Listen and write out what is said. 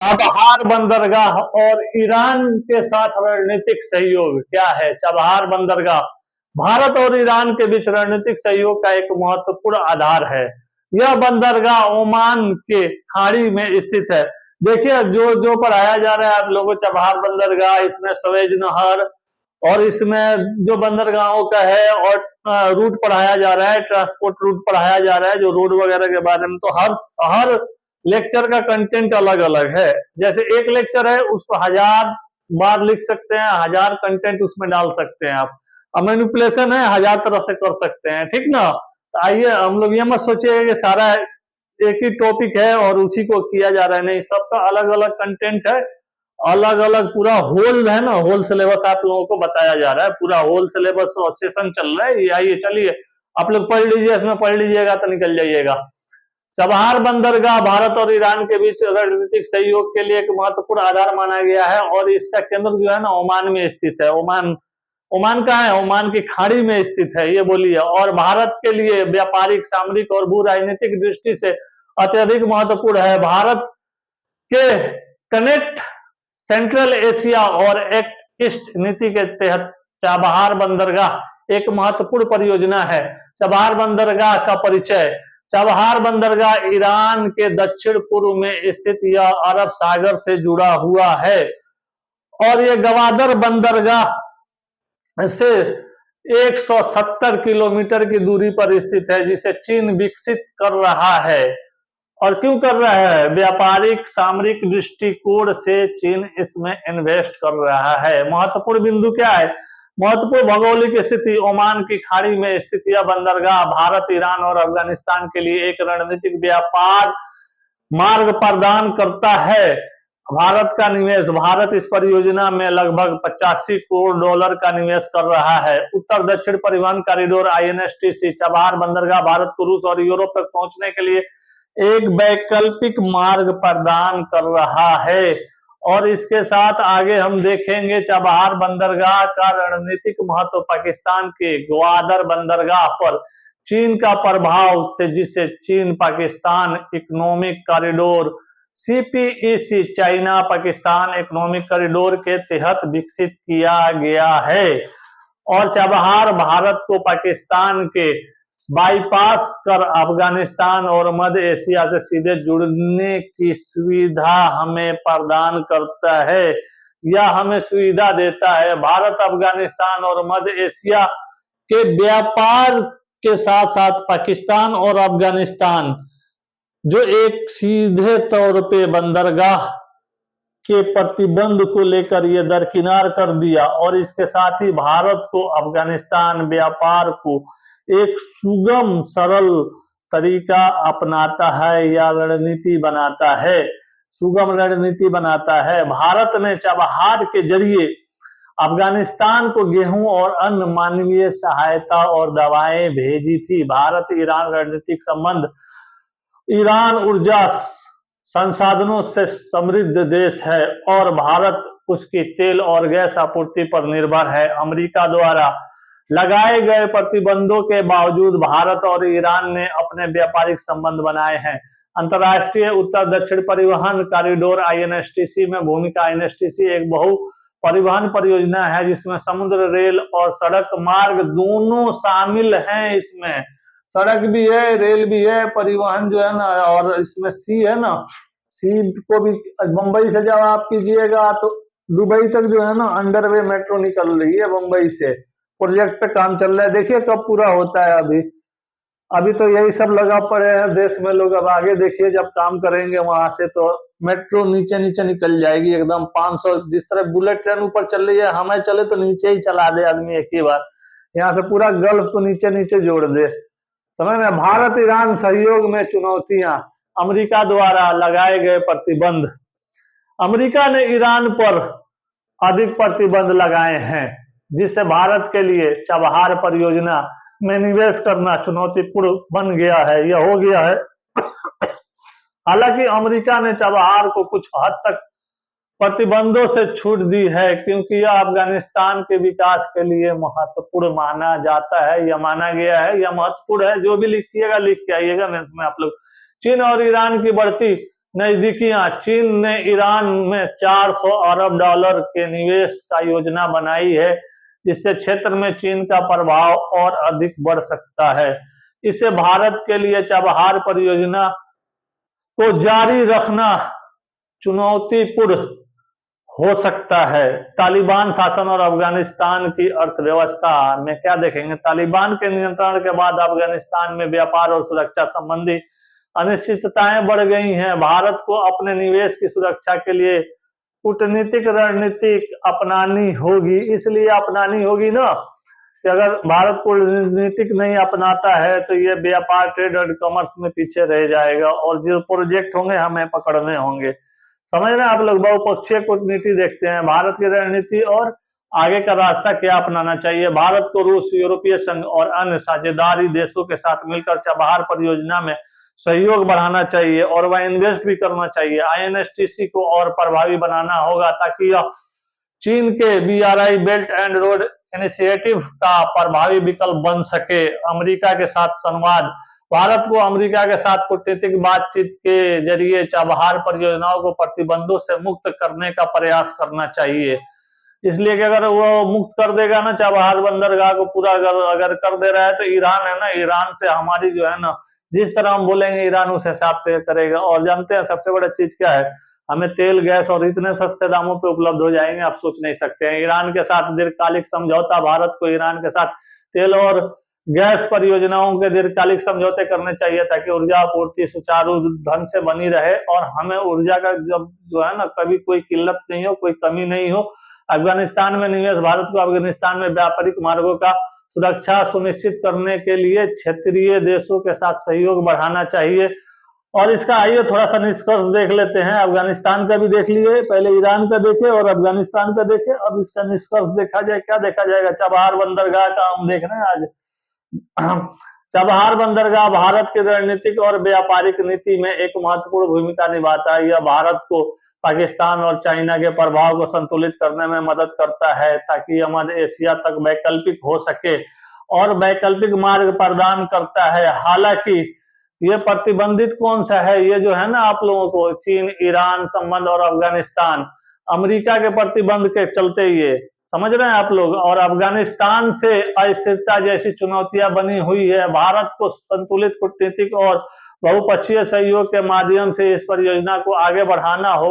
चबहार बंदरगाह और ईरान के साथ रणनीतिक सहयोग क्या है? चबहार बंदरगाह भारत और ईरान के बीच रणनीतिक सहयोग का एक महत्वपूर्ण आधार है। यह बंदरगाह ओमान के खाड़ी में स्थित है। देखिए, जो जो पढ़ाया जा रहा है आप लोगों को, चबहार बंदरगाह, इसमें सवेज नहर और इसमें जो बंदरगाहों का है और रूट पढ़ाया जा रहा है, ट्रांसपोर्ट रूट पढ़ाया जा रहा है, जो रोड वगैरह के बारे में। तो हर हर लेक्चर का कंटेंट अलग अलग है। जैसे एक लेक्चर है उसको 1000 बार लिख सकते हैं, 1000 कंटेंट उसमें डाल सकते हैं आप। अब मैनिपुलेशन है, 1000 तरह से कर सकते हैं, ठीक ना। तो आइए, हम लोग ये मत सोचिए कि सारा एक ही टॉपिक है और उसी को किया जा रहा है, नहीं, सबका अलग अलग कंटेंट है, अलग अलग पूरा होल है ना, होल सिलेबस आप लोगों को बताया जा रहा है, पूरा होल सिलेबस और सेशन चल रहा है। ये आइए, चलिए आप लोग पढ़ लीजिए, इसमें पढ़ लीजिएगा तो निकल जाइएगा। चबहार बंदरगाह भारत और ईरान के बीच रणनीतिक सहयोग के लिए एक महत्वपूर्ण आधार माना गया है और इसका केंद्र जो है ना ओमान में स्थित है। ओमान, ओमान कहाँ है? ओमान की खाड़ी में स्थित है, ये बोलिए। और भारत के लिए व्यापारिक, सामरिक और भू राजनीतिक दृष्टि से अत्यधिक महत्वपूर्ण है। भारत के कनेक्ट सेंट्रल एशिया और एक्ट ईस्ट नीति के तहत चबहार बंदरगाह एक महत्वपूर्ण परियोजना है। चबहार बंदरगाह का परिचय। चबहार बंदरगाह ईरान के दक्षिण पूर्व में स्थित यह अरब सागर से जुड़ा हुआ है और यह गवादर बंदरगाह से 170 किलोमीटर की दूरी पर स्थित है, जिसे चीन विकसित कर रहा है। और क्यों कर रहा है? व्यापारिक, सामरिक दृष्टिकोण से चीन इसमें इन्वेस्ट कर रहा है। महत्वपूर्ण बिंदु क्या है? महत्वपूर्ण भौगोलिक स्थिति। ओमान की खाड़ी में स्थित यह बंदरगाह भारत, ईरान और अफगानिस्तान के लिए एक रणनीतिक व्यापार मार्ग प्रदान करता है। भारत का निवेश। भारत इस परियोजना में लगभग 85 करोड़ डॉलर का निवेश कर रहा है। उत्तर दक्षिण परिवहन कॉरिडोर INSTC। चबहार बंदरगाह भारत को रूस और यूरोप तक पहुंचने के लिए एक वैकल्पिक मार्ग प्रदान कर रहा है। और इसके साथ आगे हम देखेंगे चबहार बंदरगाह का रणनीतिक महत्व। पाकिस्तान के ग्वादर बंदरगाह पर चीन का प्रभाव से, जिसे चीन Pakistan economic corridor CPEC, China Pakistan economic corridor के तहत विकसित किया गया है। और चबहार भारत को पाकिस्तान के बाईपास कर अफगानिस्तान और मध्य एशिया से सीधे जुड़ने की सुविधा हमें प्रदान करता है। यह हमें सुविधा देता है। भारत अफगानिस्तान और मध्य एशिया के व्यापार के साथ साथ पाकिस्तान और अफगानिस्तान जो एक सीधे तौर पे बंदरगाह के प्रतिबंध को लेकर ये दरकिनार कर दिया, और इसके साथ ही भारत को अफगानिस्तान व्यापार को एक सुगम, सरल तरीका अपनाता है या रणनीति बनाता है, सुगम रणनीति बनाता है। भारत ने चबहार के जरिए अफगानिस्तान को गेहूं और अन्य मानवीय सहायता और दवाएं भेजी थी। भारत ईरान रणनीतिक संबंध। ईरान ऊर्जा संसाधनों से समृद्ध देश है और भारत उसकी तेल और गैस आपूर्ति पर निर्भर है। अमेरिका द्वारा लगाए गए प्रतिबंधों के बावजूद भारत और ईरान ने अपने व्यापारिक संबंध बनाए हैं। अंतर्राष्ट्रीय उत्तर दक्षिण परिवहन कॉरिडोर INSTC में भूमिका। INSTC एक बहु परिवहन परियोजना है जिसमें समुद्र, रेल और सड़क मार्ग दोनों शामिल हैं। इसमें सड़क भी है, रेल भी है, परिवहन जो है ना, और इसमें सी है ना, सी को भी मुंबई से जब आप कीजिएगा तो दुबई तक जो है ना अंडरवे मेट्रो निकल रही है। मुंबई से प्रोजेक्ट पे काम चल रहा है, देखिए कब पूरा होता है। अभी तो यही सब लगा पड़े हैं देश में लोग। अब आगे देखिए जब काम करेंगे वहां से तो मेट्रो नीचे नीचे निकल जाएगी एकदम। 500 जिस तरह बुलेट ट्रेन ऊपर चल रही है, हमें चले तो नीचे ही चला दे आदमी एक ही बार, यहाँ से पूरा गल्फ को नीचे नीचे जोड़ दे, समझ में। भारत ईरान सहयोग में चुनौतियां। अमेरिका द्वारा लगाए गए प्रतिबंध। अमेरिका ने ईरान पर अधिक प्रतिबंध लगाए हैं, जिससे भारत के लिए चबहार परियोजना में निवेश करना चुनौतीपूर्ण बन गया है, यह हो गया है। हालांकि अमेरिका ने चबहार को कुछ हद तक प्रतिबंधों से छूट दी है, क्योंकि यह अफगानिस्तान के विकास के लिए महत्वपूर्ण माना जाता है, यह माना गया है, यह महत्वपूर्ण है। जो भी लिखिएगा लिख के आइएगा मेंस में आप लोग। चीन और ईरान की बढ़ती नजदीकियां। चीन ने ईरान में 400 अरब डॉलर के निवेश का योजना बनाई है, जिससे क्षेत्र में चीन का प्रभाव और अधिक बढ़ सकता है। इसे भारत के लिए चाबहार परियोजना को जारी रखना चुनौतीपूर्ण हो सकता है। तालिबान शासन और अफगानिस्तान की अर्थव्यवस्था में क्या देखेंगे? तालिबान के नियंत्रण के बाद अफगानिस्तान में व्यापार और सुरक्षा संबंधी अनिश्चितताएं बढ़ गई हैं। भारत को अपने निवेश की सुरक्षा के लिए कूटनीतिक रणनीति अपनानी होगी। इसलिए अपनानी होगी ना कि अगर भारत को रणनीतिक नहीं अपनाता है तो ये व्यापार, ट्रेड और कॉमर्स में पीछे रह जाएगा और जो प्रोजेक्ट होंगे हमें पकड़ने होंगे। समझ रहे हैं आप लोग? बहुपक्षीय कूटनीति देखते हैं, भारत की रणनीति और आगे का रास्ता क्या अपनाना चाहिए। भारत को रूस, यूरोपीय संघ और अन्य साझेदारी देशों के साथ मिलकर चाबहार परियोजना में सहयोग बढ़ाना चाहिए और वह इन्वेस्ट भी करना चाहिए। INSTC को और प्रभावी बनाना होगा ताकि यह चीन के BRI belt and road initiative का प्रभावी विकल्प बन सके। अमेरिका के साथ संवाद। भारत को अमेरिका के साथ कूटनीतिक बातचीत के जरिए चाबहार परियोजनाओं को प्रतिबंधों से मुक्त करने का प्रयास करना चाहिए। इसलिए कि अगर वो मुक्त कर देगा ना चाबहार बंदरगाह को पूरा, अगर कर दे रहा है तो ईरान है ना, ईरान से हमारी जो है ना, जिस तरह हम बोलेंगे ईरान उस हिसाब से करेगा। और जानते हैं सबसे बड़ा चीज क्या है? हमें तेल, गैस और इतने सस्ते दामों पे उपलब्ध हो जाएंगे, आप सोच नहीं सकते हैं। ईरान के साथ दीर्घकालिक समझौता, भारत को ईरान के साथ तेल और गैस परियोजनाओं के दीर्घकालिक समझौते करने चाहिए ताकि ऊर्जा आपूर्ति सुचारू ढंग से बनी रहे और हमें ऊर्जा का जब जो है ना कभी कोई किल्लत नहीं हो, कोई कमी नहीं हो। अफगानिस्तान में निवेश। भारत को अफगानिस्तान में व्यापारिक मार्गों का सुरक्षा सुनिश्चित करने के लिए क्षेत्रीय देशों के साथ सहयोग बढ़ाना चाहिए। और इसका आइए थोड़ा सा निष्कर्ष देख लेते हैं। अफगानिस्तान का भी देख लिए, पहले ईरान का देखे और अफगानिस्तान का देखे। अब इसका निष्कर्ष देखा जाए, क्या देखा जाएगा? चाबहार बंदरगाह का हम देख रहे हैं आज। चाबहार बंदरगाह भारत की रणनीतिक और व्यापारिक नीति में एक महत्वपूर्ण भूमिका निभाता है। यह भारत को पाकिस्तान और चाइना के प्रभाव को संतुलित करने में मदद करता है ताकि मध्य एशिया तक वैकल्पिक हो सके और वैकल्पिक मार्ग प्रदान करता है। हालांकि ये प्रतिबंधित कौन सा है? ये जो है ना आप लोगों को चीन ईरान संबंध और अफगानिस्तान, अमेरिका के प्रतिबंध के चलते ये, समझ रहे हैं आप लोग। और अफगानिस्तान से अस्थिरता जैसी चुनौतियां बनी हुई है। भारत को संतुलित कूटनीतिक और बहुपक्षीय सहयोग के माध्यम से इस परियोजना को आगे बढ़ाना होगा।